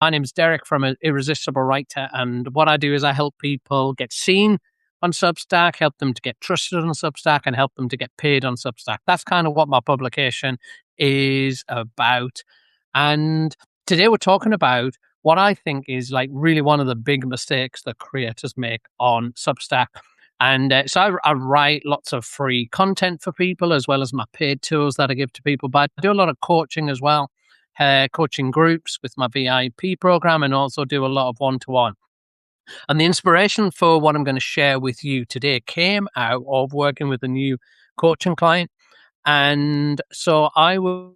My name is Derek from Irresistible Writer, and what I do is I help people get seen on Substack, help them to get trusted on Substack, and help them to get paid on Substack. That's kind of what my publication is about. And today we're talking about what I think is like really one of the big mistakes that creators make on Substack. And so I write lots of free content for people as well as my paid tools that I give to people. But I do a lot of coaching as well, coaching groups with my VIP program, and also do a lot of one-to-one. And the inspiration for what I'm going to share with you today came out of working with a new coaching client. And so I was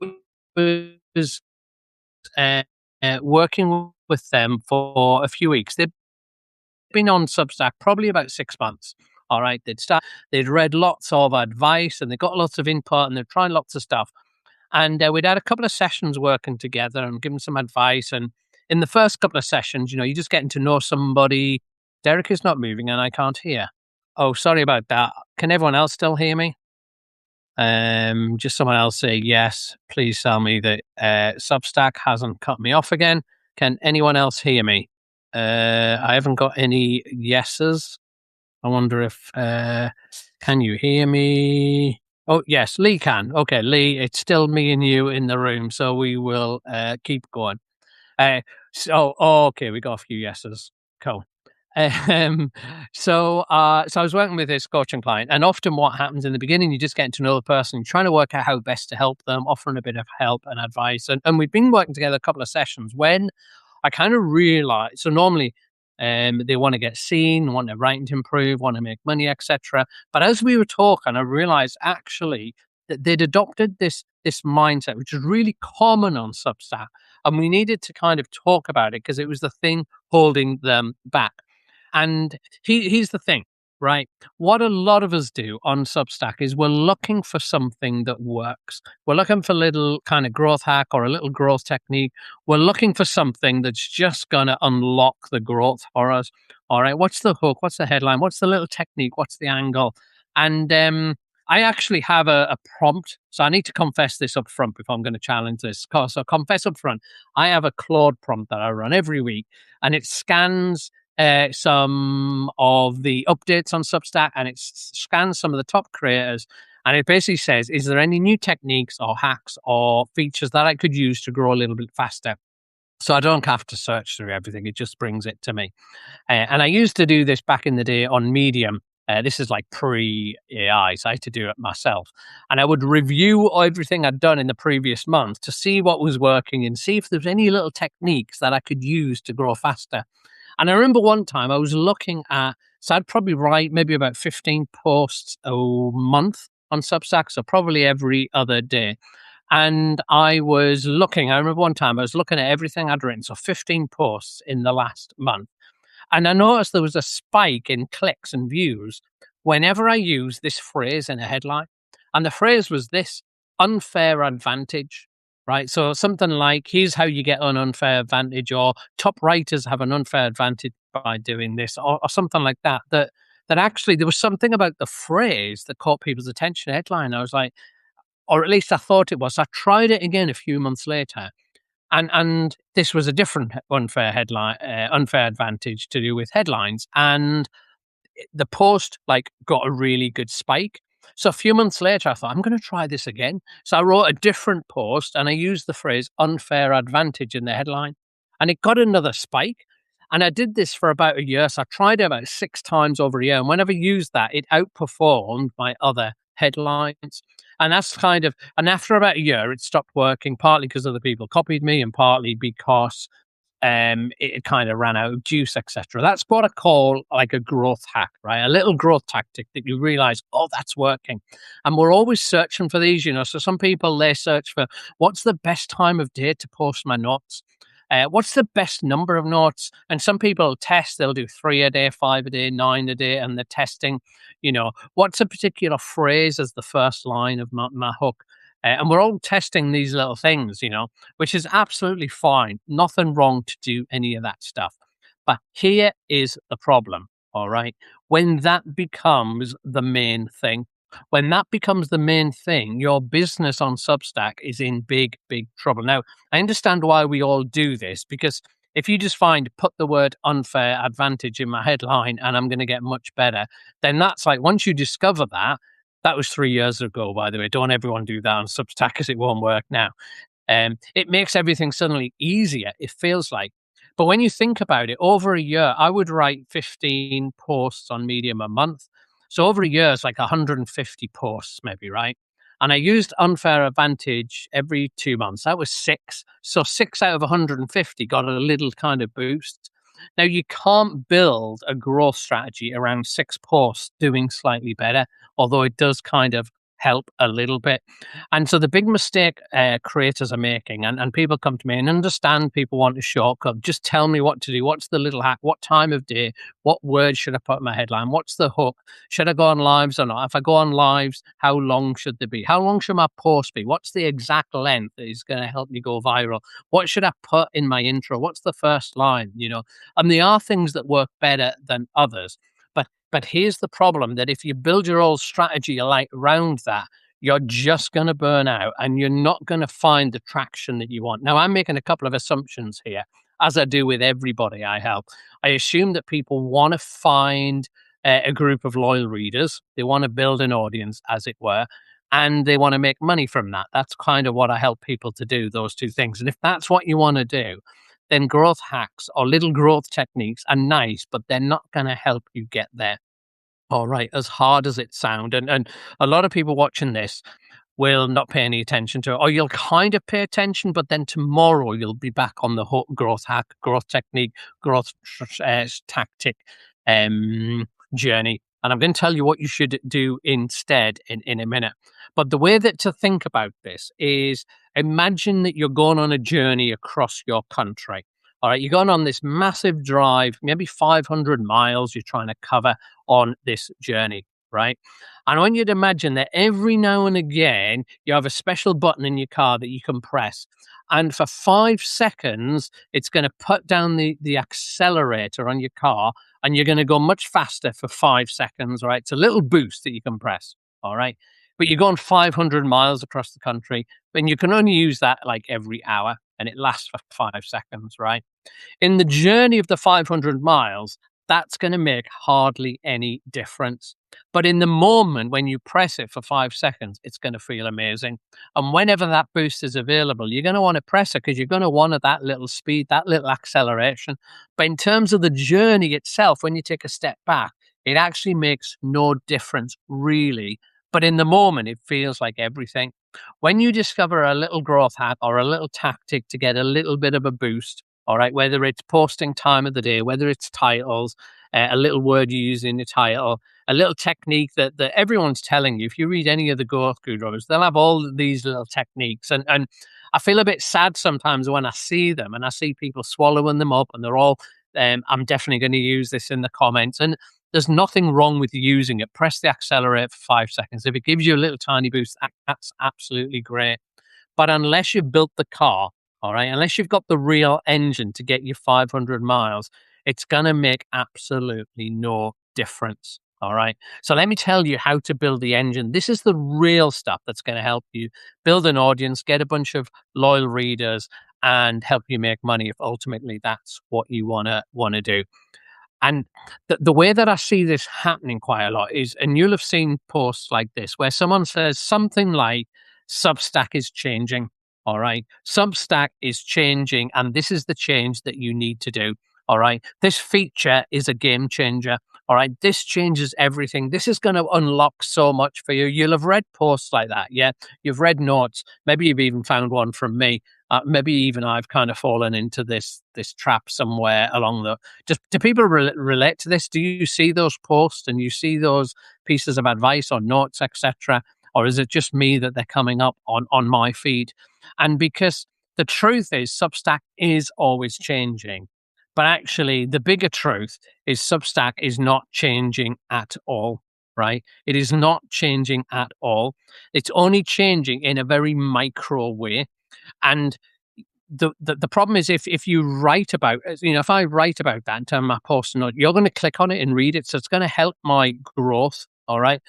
working with them for a few weeks. They'd been on Substack probably about 6 months. All right, they'd read lots of advice and they got lots of input and they're trying lots of stuff. And we'd had a couple of sessions working together and given some advice. And in the first couple of sessions, you're just getting to know somebody. Derek is not moving and I can't hear. Oh, sorry about that. Can everyone else still hear me? Just someone else say yes. Please tell me that Substack hasn't cut me off again. Can anyone else hear me? I haven't got any yeses. I wonder if can you hear me? Oh, yes, Lee can. Okay, Lee, it's still me and you in the room, so we will keep going. Okay, we got a few yeses. Cool. So I was working with this coaching client, and often what happens in the beginning, you just get to know the person, you're trying to work out how best to help them, offering a bit of help and advice. And we've been working together a couple of sessions when I kind of realized, so normally they want to get seen, want their writing to improve, want to make money, etc. But as we were talking, I realized actually that they'd adopted this mindset, which is really common on Substack, and we needed to kind of talk about it because it was the thing holding them back. And here's the thing, right? What a lot of us do on Substack is we're looking for something that works. We're looking for a little kind of growth hack or a little growth technique. We're looking for something that's just going to unlock the growth for us. All right, what's the hook? What's the headline? What's the little technique? What's the angle? And I actually have a prompt. So I need to confess this up front before I'm going to challenge this. So confess up front. I have a Claude prompt that I run every week, and it scans some of the updates on Substack, and it scans some of the top creators, and it basically says, is there any new techniques or hacks or features that I could use to grow a little bit faster? So I don't have to search through everything. It just brings it to me. And I used to do this back in the day on Medium. This is like pre-AI, so I had to do it myself. And I would review everything I'd done in the previous month to see what was working and see if there was any little techniques that I could use to grow faster. And I remember one time I was looking at, so I'd probably write maybe about 15 posts a month on Substack, so probably every other day. And I remember one time I was looking at everything I'd written, so 15 posts in the last month. And I noticed there was a spike in clicks and views whenever I used this phrase in a headline. And the phrase was this: unfair advantage. Right. So something like, here's how you get an unfair advantage, or top writers have an unfair advantage by doing this, or something like that. That actually there was something about the phrase that caught people's attention headline. I was like, or at least I thought it was. I tried it again a few months later. And this was a different unfair advantage to do with headlines. And the post got a really good spike. So a few months later, I thought, I'm going to try this again. So I wrote a different post and I used the phrase unfair advantage in the headline, and it got another spike. And I did this for about a year. So I tried it about 6 times over a year. And whenever I used that, it outperformed my other headlines. And and after about a year, it stopped working, partly because other people copied me and partly because it kind of ran out of juice, etc. That's what I call like a growth hack, right? A little growth tactic that you realize, oh, that's working. And we're always searching for these, So some people, they search for what's the best time of day to post my notes? What's the best number of notes? And some people test, they'll do 3 a day, 5 a day, 9 a day, and they're testing, what's a particular phrase as the first line of my hook? And we're all testing these little things, which is absolutely fine. Nothing wrong to do any of that stuff. But here is the problem, all right? When that becomes the main thing, your business on Substack is in big, big trouble. Now, I understand why we all do this, because If you just put the word unfair advantage in my headline and I'm going to get much better, then that's like, once you discover that, that was 3 years ago, by the way. Don't everyone do that on Substack because it won't work now. It makes everything suddenly easier, it feels like. But when you think about it, over a year, I would write 15 posts on Medium a month. So over a year, it's like 150 posts, maybe, right? And I used unfair advantage every 2 months. That was six. So 6 out of 150 got a little kind of boost. Now, you can't build a growth strategy around 6 posts doing slightly better, although it does kind of help a little bit. And so the big mistake creators are making, and people come to me and understand people want a shortcut. Just tell me what to do. What's the little hack? What time of day? What words should I put in my headline? What's the hook? Should I go on lives or not? If I go on lives, how long should they be? How long should my post be? What's the exact length that is going to help me go viral? What should I put in my intro? What's the first line? And there are things that work better than others. But here's the problem, that if you build your whole strategy like around that, you're just going to burn out and you're not going to find the traction that you want. Now, I'm making a couple of assumptions here, as I do with everybody I help. I assume that people want to find a group of loyal readers. They want to build an audience, as it were, and they want to make money from that. That's kind of what I help people to do, those two things. And if that's what you want to do, then growth hacks or little growth techniques are nice, but they're not going to help you get there. All right, as hard as it sounds. And a lot of people watching this will not pay any attention to it, or you'll kind of pay attention, but then tomorrow you'll be back on the growth hack, growth technique, growth tactic journey. And I'm going to tell you what you should do instead in a minute. But the way that to think about this is, imagine that you're going on a journey across your country. All right, you're going on this massive drive, maybe 500 miles you're trying to cover on this journey, right? And I want you to imagine that every now and again, you have a special button in your car that you can press. And for 5 seconds, it's going to put down the accelerator on your car, and you're going to go much faster for 5 seconds, right? It's a little boost that you can press, all right? But you're going 500 miles across the country, and you can only use that like every hour, and it lasts for 5 seconds, right? In the journey of the 500 miles, that's going to make hardly any difference. But in the moment when you press it for 5 seconds, it's going to feel amazing. And whenever that boost is available, you're going to want to press it because you're going to want that little speed, that little acceleration. But in terms of the journey itself, when you take a step back, it actually makes no difference, really. But in the moment, it feels like everything. When you discover a little growth hack or a little tactic to get a little bit of a boost, all right, whether it's posting time of the day, whether it's titles, a little word you use in the title, a little technique that everyone's telling you. If you read any of the growth gurus, they'll have all these little techniques. And I feel a bit sad sometimes when I see them and I see people swallowing them up and they're all, I'm definitely going to use this in the comments. And there's nothing wrong with using it. Press the accelerator for 5 seconds. If it gives you a little tiny boost, that's absolutely great. But unless you've built the car, all right, unless you've got the real engine to get you 500 miles, it's going to make absolutely no difference. All right. So let me tell you how to build the engine. This is the real stuff that's going to help you build an audience, get a bunch of loyal readers, and help you make money if ultimately that's what you want to do. And the way that I see this happening quite a lot is, and you'll have seen posts like this, where someone says something like, Substack is changing. All right. Substack is changing, and this is the change that you need to do. All right. This feature is a game changer. All right. This changes everything. This is going to unlock so much for you. You'll have read posts like that. Yeah. You've read notes. Maybe you've even found one from me. Maybe even I've kind of fallen into this trap somewhere along the. Just do people relate to this? Do you see those posts and you see those pieces of advice or notes, etc.? Or is it just me that they're coming up on my feed? And because the truth is, Substack is always changing. But actually, the bigger truth is Substack is not changing at all, right? It is not changing at all. It's only changing in a very micro way. And the problem is if you write about, if I write about that in terms of my post note, you're going to click on it and read it. So it's going to help my growth, all right?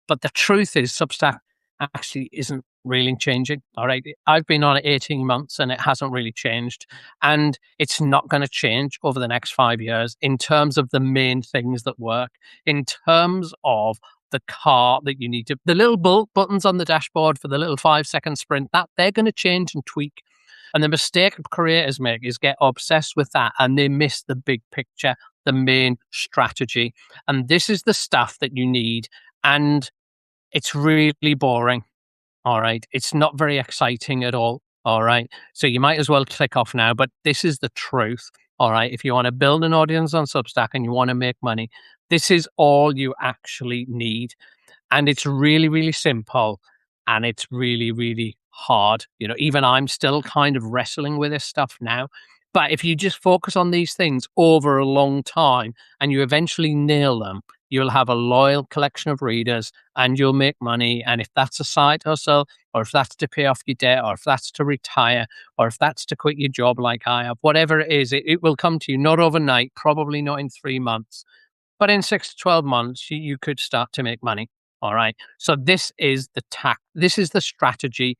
But the truth is, Substack actually isn't really changing. All right. I've been on it 18 months and it hasn't really changed. And it's not going to change over the next 5 years in terms of the main things that work, in terms of the car that you need to, the little buttons on the dashboard for the little 5 second sprint, that they're going to change and tweak. And the mistake creators make is get obsessed with that and they miss the big picture, the main strategy. And this is the stuff that you need. And it's really boring. All right. It's not very exciting at all. All right. So you might as well click off now, but this is the truth. All right. If you want to build an audience on Substack and you want to make money, this is all you actually need. And it's really, really simple and it's really, really hard. Even I'm still kind of wrestling with this stuff now. But if you just focus on these things over a long time and you eventually nail them, you'll have a loyal collection of readers and you'll make money. And if that's a side hustle, or if that's to pay off your debt, or if that's to retire, or if that's to quit your job like I have, whatever it is, it will come to you, not overnight, probably not in 3 months, but in 6 to 12 months, you could start to make money. All right. So this is this is the strategy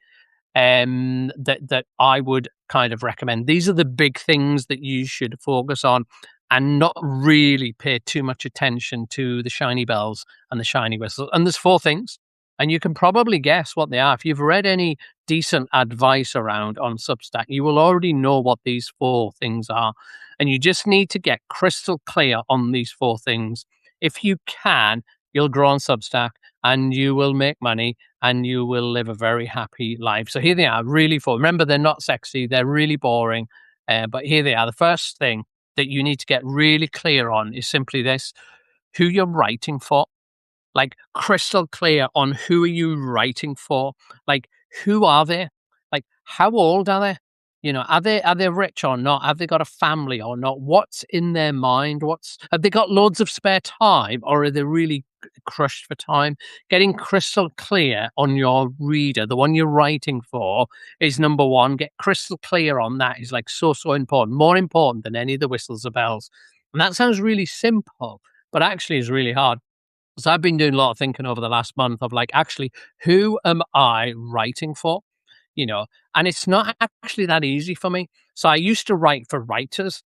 that I would kind of recommend. These are the big things that you should focus on and not really pay too much attention to the shiny bells and the shiny whistles. And there's 4 things, and you can probably guess what they are. If you've read any decent advice around on Substack, you will already know what these 4 things are. And you just need to get crystal clear on these 4 things. If you can, you'll grow on Substack and you will make money and you will live a very happy life. So here they are, really 4. Remember, they're not sexy, they're really boring, but here they are. The first thing that you need to get really clear on is simply this: who you're writing for. Like, crystal clear on who are you writing for. Like, who are they? Like, how old are they? Are they rich or not? Have they got a family or not? What's in their mind? Have they got loads of spare time, or are they really crushed for time? Getting crystal clear on your reader, the one you're writing for, is number one. Get crystal clear on that is like so important, more important than any of the whistles or bells. And that sounds really simple, but actually is really hard. So I've been doing a lot of thinking over the last month of like, actually, who am I writing for? You know, and it's not actually that easy for me. So I used to write for writers,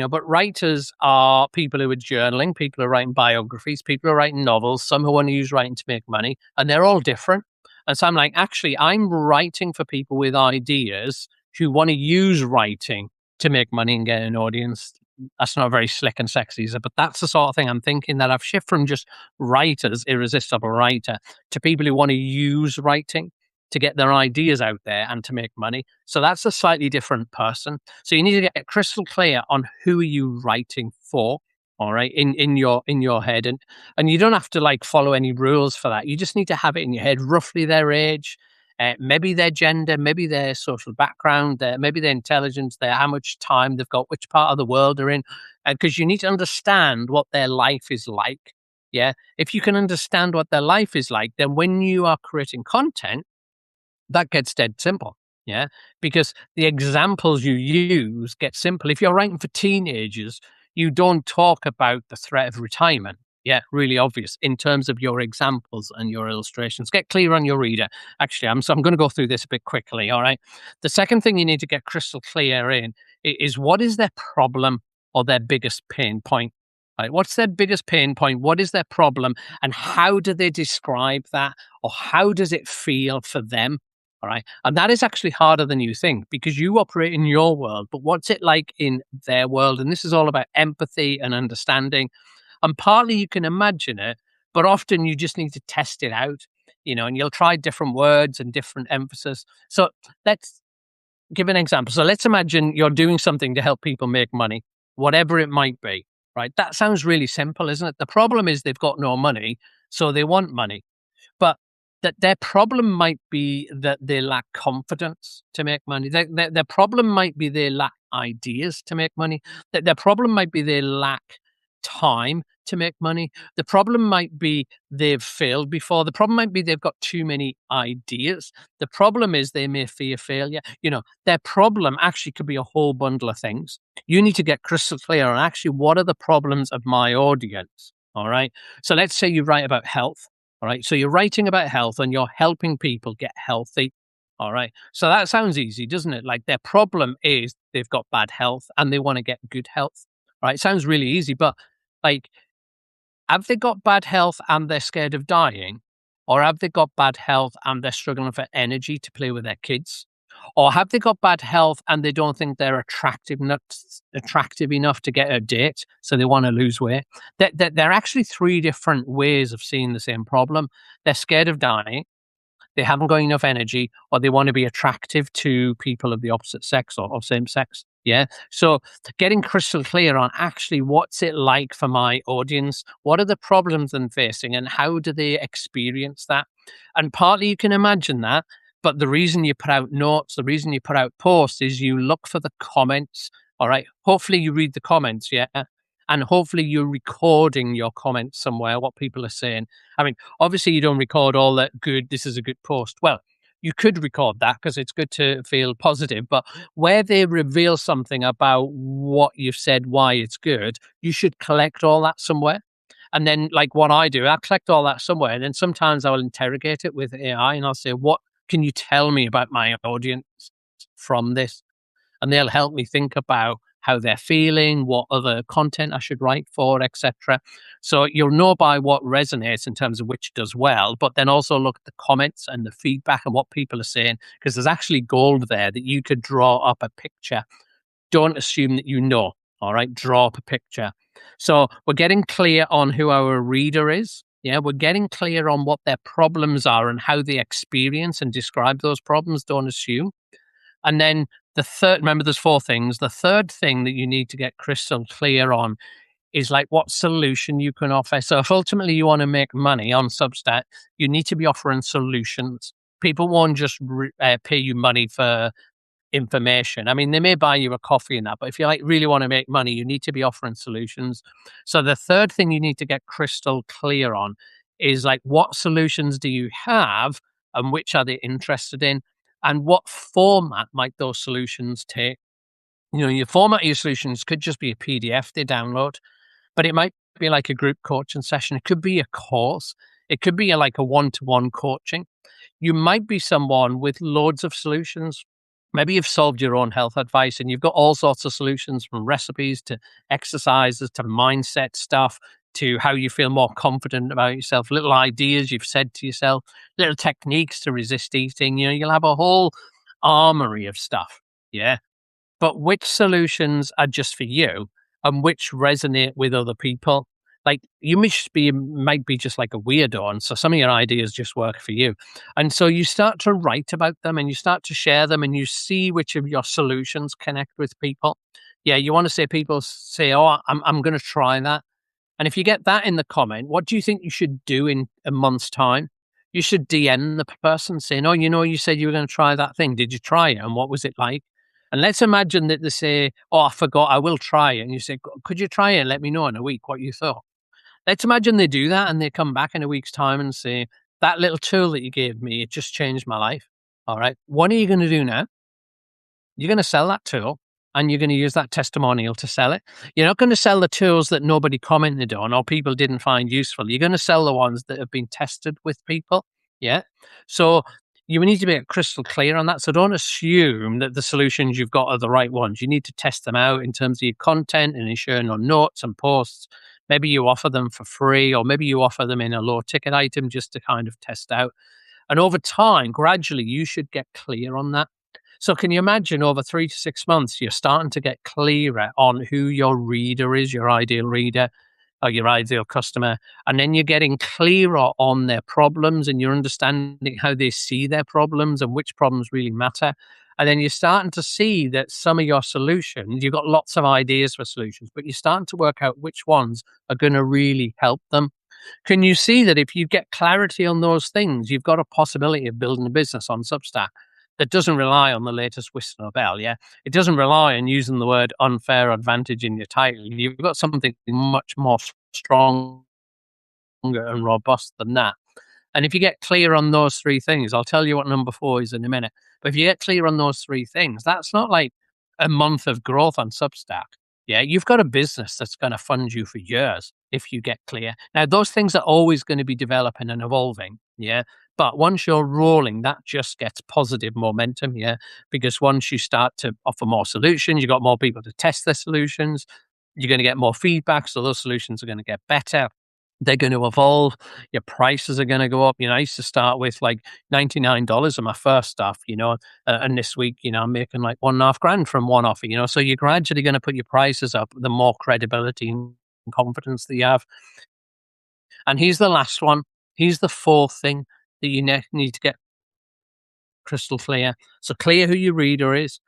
but writers are people who are journaling, people who are writing biographies, people who are writing novels, some who want to use writing to make money, and they're all different. And so I'm like, actually, I'm writing for people with ideas who want to use writing to make money and get an audience. That's not very slick and sexy, is it? But that's the sort of thing I'm thinking, that I've shifted from just writers, irresistible writer, to people who want to use writing to get their ideas out there and to make money. So that's a slightly different person. So you need to get crystal clear on who are you writing for. All right, in your head, and you don't have to like follow any rules for that. You just need to have it in your head, roughly their age, maybe their gender, maybe their social background, maybe their intelligence, how much time they've got, which part of the world they're in, because you need to understand what their life is like. Yeah, if you can understand what their life is like, then when you are creating content, that gets dead simple. Yeah, because the examples you use get simple. If you're writing for teenagers, you don't talk about the threat of retirement. Yeah, really obvious in terms of your examples and your illustrations. Get clear on your reader. Actually, I'm going to go through this a bit quickly. All right. The second thing you need to get crystal clear in is what is their problem or their biggest pain point. Right? What's their biggest pain point? What is their problem? And how do they describe that? Or how does it feel for them? All right. And that is actually harder than you think, because you operate in your world, but what's it like in their world? And this is all about empathy and understanding. And partly you can imagine it, but often you just need to test it out, and you'll try different words and different emphasis. So let's give an example. So let's imagine you're doing something to help people make money, whatever it might be, right? That sounds really simple, isn't it? The problem is they've got no money, so they want money. But that their problem might be that they lack confidence to make money. Their problem might be they lack ideas to make money. Their problem might be they lack time to make money. The problem might be they've failed before. The problem might be they've got too many ideas. The problem is they may fear failure. Their problem actually could be a whole bundle of things. You need to get crystal clear on actually what are the problems of my audience. All right. So let's say you write about health. All right. So you're writing about health and you're helping people get healthy. All right. So that sounds easy, doesn't it? Like their problem is they've got bad health and they want to get good health. Right. It sounds really easy, but like, have they got bad health and they're scared of dying? Or have they got bad health and they're struggling for energy to play with their kids? Or have they got bad health and they don't think they're attractive enough to get a date, so they want to lose weight? They're actually three different ways of seeing the same problem. They're scared of dying, they haven't got enough energy, or they want to be attractive to people of the opposite sex or same sex. Yeah. So getting crystal clear on actually what's it like for my audience, what are the problems they're facing, and how do they experience that? And partly you can imagine that, but the reason you put out notes, the reason you put out posts is you look for the comments. All right. Hopefully you read the comments. Yeah. And hopefully you're recording your comments somewhere, what people are saying. I mean, obviously, you don't record all that good, this is a good post. Well, you could record that because it's good to feel positive. But where they reveal something about what you've said, why it's good, you should collect all that somewhere. And then, like what I do, I collect all that somewhere. And then sometimes I will interrogate it with AI and I'll say, what can you tell me about my audience from this? And they'll help me think about how they're feeling, what other content I should write for, etc. So you'll know by what resonates in terms of which does well, but then also look at the comments and the feedback and what people are saying, because there's actually gold there that you could draw up a picture. Don't assume that you know. All right, draw up a picture. So we're getting clear on who our reader is. Yeah, we're getting clear on what their problems are and how they experience and describe those problems. Don't assume. And then the third, remember, there's four things. The third thing that you need to get crystal clear on is like what solution you can offer. So if ultimately you want to make money on Substack, you need to be offering solutions. People won't just pay you money for information. I mean, they may buy you a coffee and that, but if you like really want to make money, you need to be offering solutions. So the third thing you need to get crystal clear on is like what solutions do you have and which are they interested in and what format might those solutions take. You know, your format of your solutions could just be a PDF they download, but it might be like a group coaching session. It could be a course. It could be like a one-to-one coaching. You might be someone with loads of solutions. Maybe you've solved your own health advice and you've got all sorts of solutions, from recipes to exercises to mindset stuff to how you feel more confident about yourself, little ideas you've said to yourself, little techniques to resist eating. You know, you'll have a whole armory of stuff. Yeah. But which solutions are just for you and which resonate with other people? Like you might be just like a weirdo, and so some of your ideas just work for you. And so you start to write about them and you start to share them and you see which of your solutions connect with people. Yeah, you want to say people say, "Oh, I'm going to try that." And if you get that in the comment, what do you think you should do in a month's time? You should DM the person saying, "Oh, you know, you said you were going to try that thing. Did you try it? And what was it like?" And let's imagine that they say, "Oh, I forgot. I will try it." And you say, "Could you try it? Let me know in a week what you thought." Let's imagine they do that and they come back in a week's time and say, "That little tool that you gave me, it just changed my life." All right. What are you going to do now? You're going to sell that tool and you're going to use that testimonial to sell it. You're not going to sell the tools that nobody commented on or people didn't find useful. You're going to sell the ones that have been tested with people. Yeah. So you need to be crystal clear on that. So don't assume that the solutions you've got are the right ones. You need to test them out in terms of your content and ensuring on notes and posts. Maybe you offer them for free, or maybe you offer them in a low ticket item just to kind of test out. And over time, gradually, you should get clear on that. So can you imagine over 3 to 6 months, you're starting to get clearer on who your reader is, your ideal reader or your ideal customer. And then you're getting clearer on their problems and you're understanding how they see their problems and which problems really matter. And then you're starting to see that some of your solutions, you've got lots of ideas for solutions, but you're starting to work out which ones are going to really help them. Can you see that if you get clarity on those things, you've got a possibility of building a business on Substack that doesn't rely on the latest whistle or bell? Yeah. It doesn't rely on using the word unfair advantage in your title. You've got something much more stronger and robust than that. And if you get clear on those three things, I'll tell you what number 4 is in a minute. But if you get clear on those three things, that's not like a month of growth on Substack. Yeah, you've got a business that's going to fund you for years if you get clear. Now, those things are always going to be developing and evolving. Yeah. But once you're rolling, that just gets positive momentum. Yeah. Because once you start to offer more solutions, you've got more people to test their solutions. You're going to get more feedback. So those solutions are going to get better. They're going to evolve. Your prices are going to go up. I used to start with like $99 on my first stuff, and this week, I'm making like 1.5 grand from one offer, so you're gradually going to put your prices up, the more credibility and confidence that you have. And here's the last one. Here's the fourth thing that you need to get crystal clear. So clear who your reader is,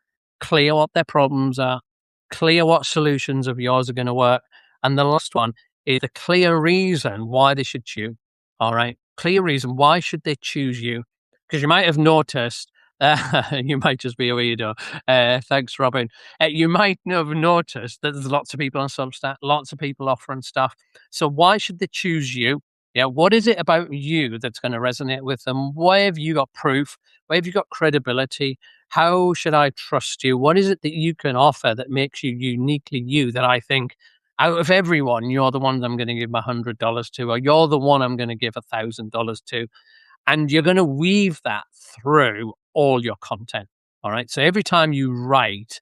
clear what their problems are, clear what solutions of yours are going to work. And the last one is a clear reason why they should choose. All right. Clear reason. Why should they choose you? Because you might have noticed, you might just be a weirdo. Thanks, Robin. You might have noticed that there's lots of people on Substack, lots of people offering stuff. So why should they choose you? Yeah. What is it about you that's going to resonate with them? Why have you got proof? Where have you got credibility? How should I trust you? What is it that you can offer that makes you uniquely you, that I think out of everyone, you're the one that I'm going to give $100 to, or you're the one I'm going to give $1,000 to? And you're going to weave that through all your content. All right. So every time you write,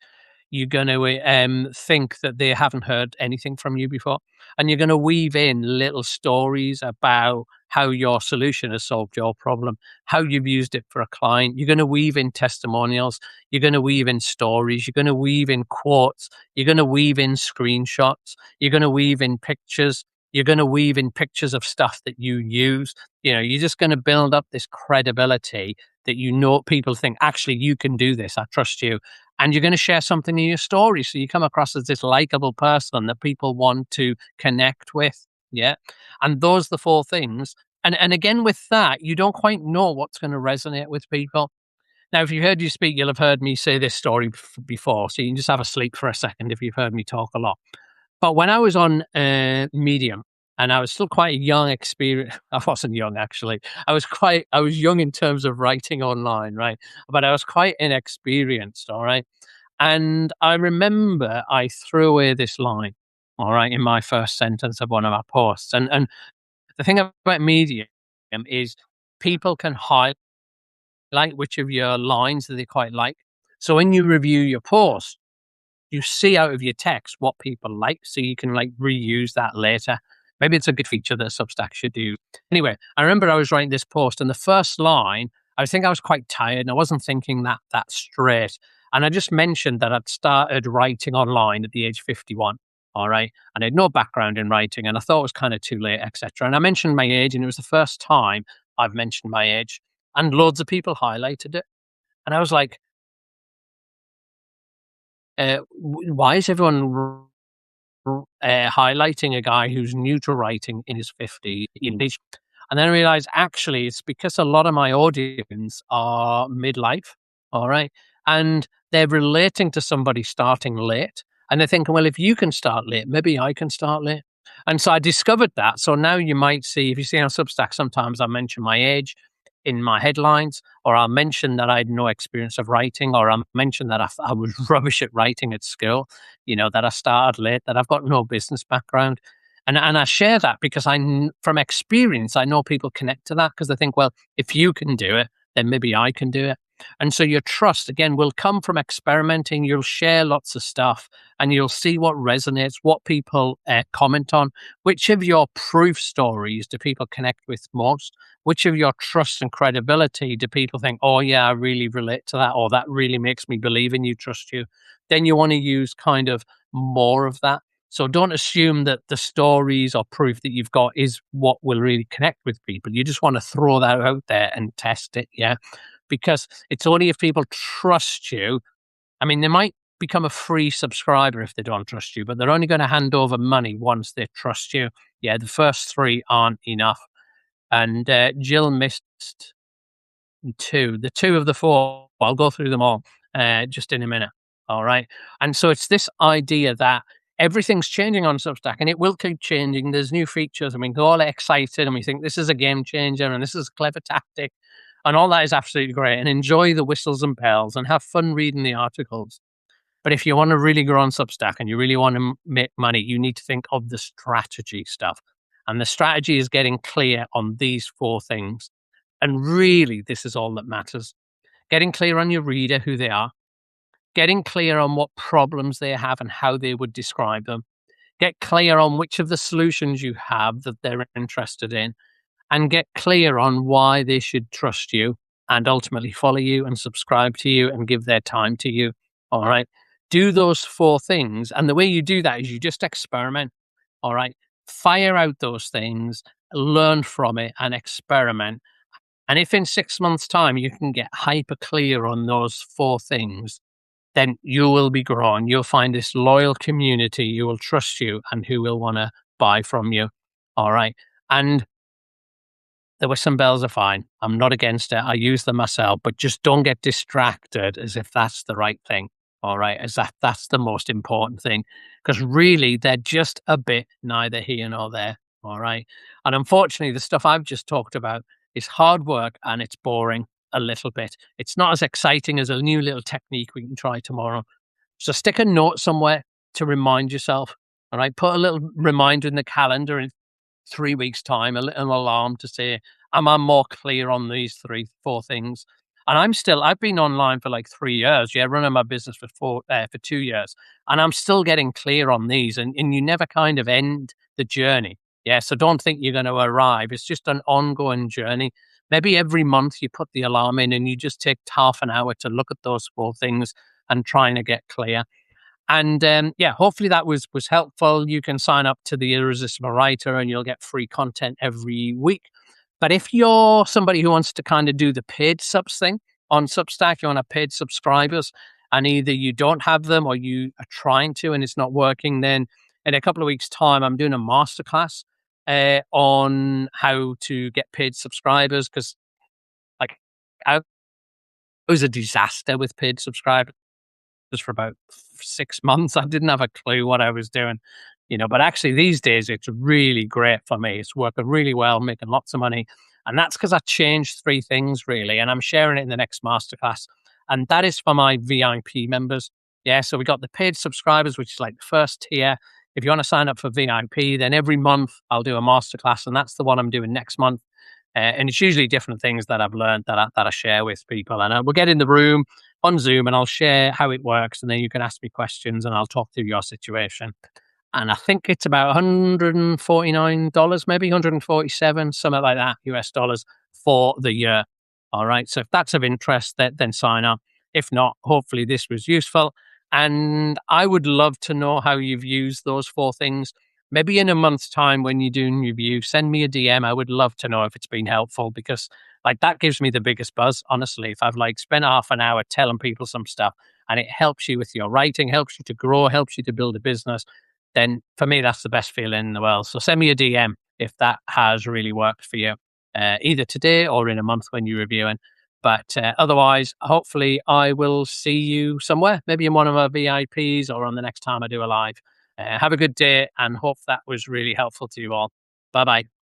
you're going to think that they haven't heard anything from you before. And you're going to weave in little stories about how your solution has solved your problem, how you've used it for a client. You're going to weave in testimonials. You're going to weave in stories. You're going to weave in quotes. You're going to weave in screenshots. You're going to weave in pictures. You're going to weave in pictures of stuff that you use. You're just going to build up this credibility that people think, actually, you can do this. I trust you. And you're going to share something in your story. So you come across as this likable person that people want to connect with. Yeah. And those are the four things. And again, with that, you don't quite know what's going to resonate with people. Now, if you heard you speak, you'll have heard me say this story before. So you can just have a sleep for a second if you've heard me talk a lot. But when I was on Medium, and I was still quite a young experience. I wasn't young, actually. I was young in terms of writing online, right? But I was quite inexperienced, all right? And I remember I threw away this line, all right, in my first sentence of one of my posts. And the thing about Medium is people can highlight which of your lines that they quite like. So when you review your post, you see out of your text what people like, so you can reuse that later. Maybe it's a good feature that Substack should do. Anyway, I remember I was writing this post, and the first line, I think I was quite tired and I wasn't thinking that straight. And I just mentioned that I'd started writing online at the age of 51. All right. And I had no background in writing, and I thought it was kind of too late, etc. And I mentioned my age, and it was the first time I've mentioned my age, and loads of people highlighted it. And I was like, why is everyone highlighting a guy who's new to writing in his 50s? And then I realized, actually, it's because a lot of my audience are midlife, all right? And they're relating to somebody starting late. And they're thinking, well, if you can start late, maybe I can start late. And so I discovered that. So now you might see, if you see on Substack, sometimes I mention my age in my headlines, or I'll mention that I had no experience of writing, or I'll mention that I was rubbish at writing at school, that I started late, that I've got no business background. And I share that because from experience, I know people connect to that because they think, well, if you can do it, then maybe I can do it. And so your trust, again, will come from experimenting. You'll share lots of stuff and you'll see what resonates, what people comment on, which of your proof stories do people connect with most, which of your trust and credibility do people think, oh, yeah, I really relate to that, or that really makes me believe in you, trust you. Then you want to use kind of more of that. So don't assume that the stories or proof that you've got is what will really connect with people. You just want to throw that out there and test it, yeah? Because it's only if people trust you. I mean, they might become a free subscriber if they don't trust you, but they're only going to hand over money once they trust you. Yeah, the first three aren't enough. And Jill missed the two of the four. I'll go through them all just in a minute. All right. And so it's this idea that everything's changing on Substack, and it will keep changing. There's new features, and we get all excited and we think this is a game changer and this is a clever tactic. And all that is absolutely great. And enjoy the whistles and bells and have fun reading the articles. But if you want to really grow on Substack and you really want to make money, you need to think of the strategy stuff. And the strategy is getting clear on these 4 things. And really, this is all that matters. Getting clear on your reader, who they are, getting clear on what problems they have and how they would describe them, get clear on which of the solutions you have that they're interested in, and get clear on why they should trust you and ultimately follow you and subscribe to you and give their time to you. All right. Do those 4 things. And the way you do that is you just experiment. All right. Fire out those things, learn from it, and experiment. And if in 6 months' time you can get hyper clear on those 4 things, then you will be growing. You'll find this loyal community who will trust you and who will want to buy from you. All right. And the whistle bells are fine. I'm not against it. I use them myself, but just don't get distracted as if that's the right thing. All right. As that's the most important thing. Because really they're just a bit neither here nor there. All right. And unfortunately, the stuff I've just talked about is hard work and it's boring a little bit. It's not as exciting as a new little technique we can try tomorrow. So stick a note somewhere to remind yourself. All right. Put a little reminder in the calendar in 3 weeks' time, a little alarm to say, am I more clear on these 4 things? And I've been online for like 3 years. Yeah, running my business for 2 years. And I'm still getting clear on these. And you never kind of end the journey. Yeah. So don't think you're going to arrive. It's just an ongoing journey. Maybe every month you put the alarm in and you just take half an hour to look at those 4 things and trying to get clear. And yeah, hopefully that was helpful. You can sign up to the Irresistible Writer and you'll get free content every week. But if you're somebody who wants to kind of do the paid subs thing on Substack, you want to have paid subscribers, and either you don't have them or you are trying to and it's not working, then in a couple of weeks' time, I'm doing a masterclass on how to get paid subscribers, because like I was a disaster with paid subscribers for about 6 months. I didn't have a clue what I was doing, but actually these days it's really great for me. It's working really well, making lots of money. And that's because I changed 3 things really. And I'm sharing it in the next masterclass. And that is for my VIP members. Yeah. So we got the paid subscribers, which is like the first tier. If you want to sign up for VIP, then every month I'll do a masterclass. And that's the one I'm doing next month. And it's usually different things that I've learned that I share with people. And we'll get in the room on Zoom and I'll share how it works. And then you can ask me questions and I'll talk through your situation. And I think it's about $149, maybe 147, something like that, US dollars for the year. All right. So if that's of interest, then sign up. If not, hopefully this was useful. And I would love to know how you've used those 4 things. Maybe in a month's time when you're doing review, send me a DM. I would love to know if it's been helpful, because like that gives me the biggest buzz, honestly. If I've like spent half an hour telling people some stuff and it helps you with your writing, helps you to grow, helps you to build a business, then for me, that's the best feeling in the world. So send me a DM if that has really worked for you, either today or in a month when you're reviewing. But otherwise, hopefully I will see you somewhere, maybe in one of my VIPs or on the next time I do a live. Have a good day and hope that was really helpful to you all. Bye-bye.